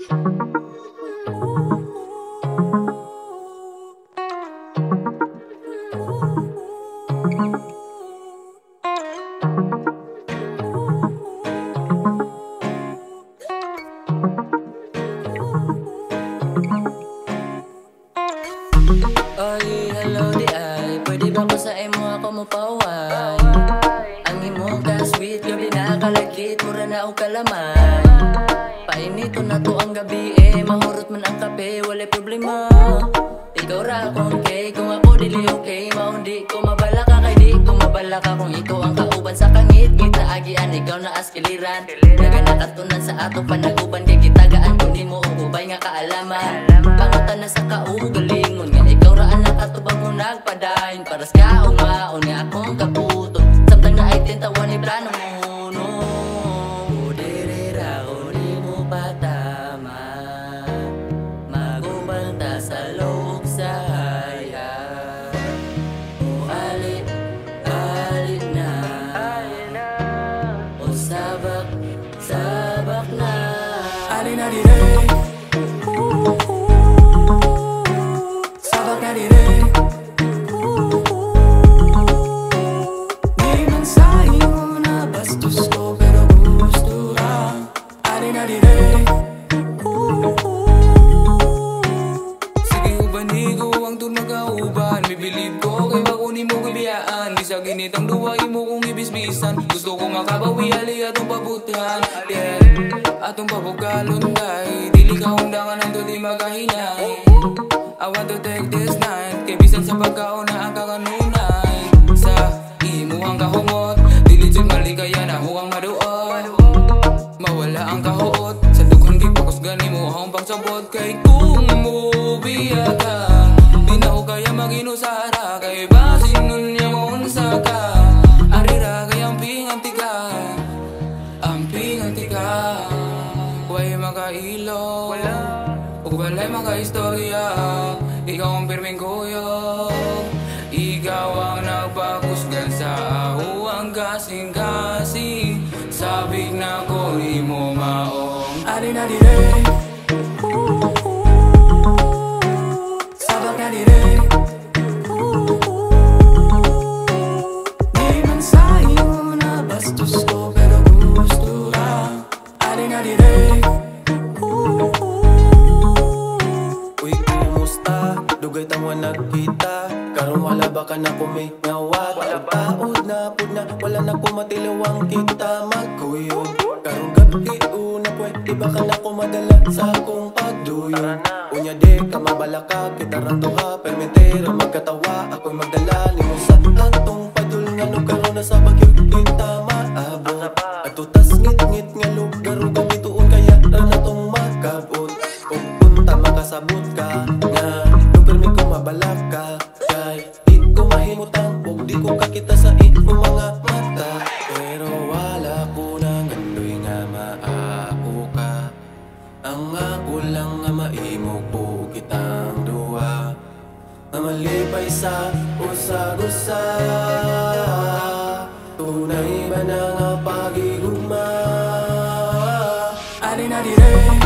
Oy, hello di ay, pwede ba ko sa imo ako mapaway? Ang imo ka sweet, gabi na kalagkit, mura na o kalamay. Painito na to ang gabi mahurot man ang kape, wala problema. Ikaw ra akong kay, kung ako dili okay, maundi ko mabala ka kay di ko mabala ka. Kung ito ang kauban sa kangit, kita agian, ikaw na askiliran. Daga nakatunan sa ato panaguban, kay kitagaan kung di mo ukubay nga kaalaman. Pangutan na sa kaugalingon, nga ikaw ra ang nakatubang mo nagpadayon. Paras ka umaon nga akong kaputon, samtang na ay tintawan ni plano mo. Sa loob sa hayag, o alit na, o sabak na. Alin na dire, sabak na dire. Di man sa'yo na bastos ko, pero gusto lang. Alin na dire. Bibilib ko kay makunin mo kibiyaan, di sa ginitang duwain mo kong ibisbisan. Gusto ko makabawi ali atong pabutan, yeah. Atong pabukalon day, dili ka undangan ang di magahinay. I want to take this night, kay bisan sa pagkaon na ang kakanunay. Sa imo ang kahungot, dili dyan maligaya na huwang maduot. Mawala ang kahuot, sa dughang di focus gani mo ang pagsabot. Kay kung mubiya ka, di na ko kaya mag-inusara, kay basin nun niya maunsa ka. Arira kay amping antika, amping antika. Huwag makailo, ug walay makaistorya. Ikaw ang pirming kuyo, ikaw ang nagpakusgan sa ahuang kasing-kasing. Sabik na ko ni mo maong alin na dire. Uy, kumusta? Dugay tamo nagkita, karon wala ba ka na kumingawat? Taod na pud na, wala na kumatilawang kita magkuyog. Karong gabi una pwede ba ka na kumadala sa akong pagduyog? Unya di ka mabalaka, kita ra duha permitera magkatawa. Ako'y magdala nimo sa atong padul nga no karon na sa bagyo kita maabot. Atutas ngit-ngit nga lugar ug gabi tuon kaya ra natong makabot. Kung punta makasabot ka nga no permi ko mabalak ka, kay di ko mahimutang ug di ko kakita sa imong mga mata. Pero wala ko nang gandoy nga maako ka, ang ako lang nga maimo ko kitang duwa, nga malipay sa usag-usa. Tunay ba na nga pagigugma? Alin na dire.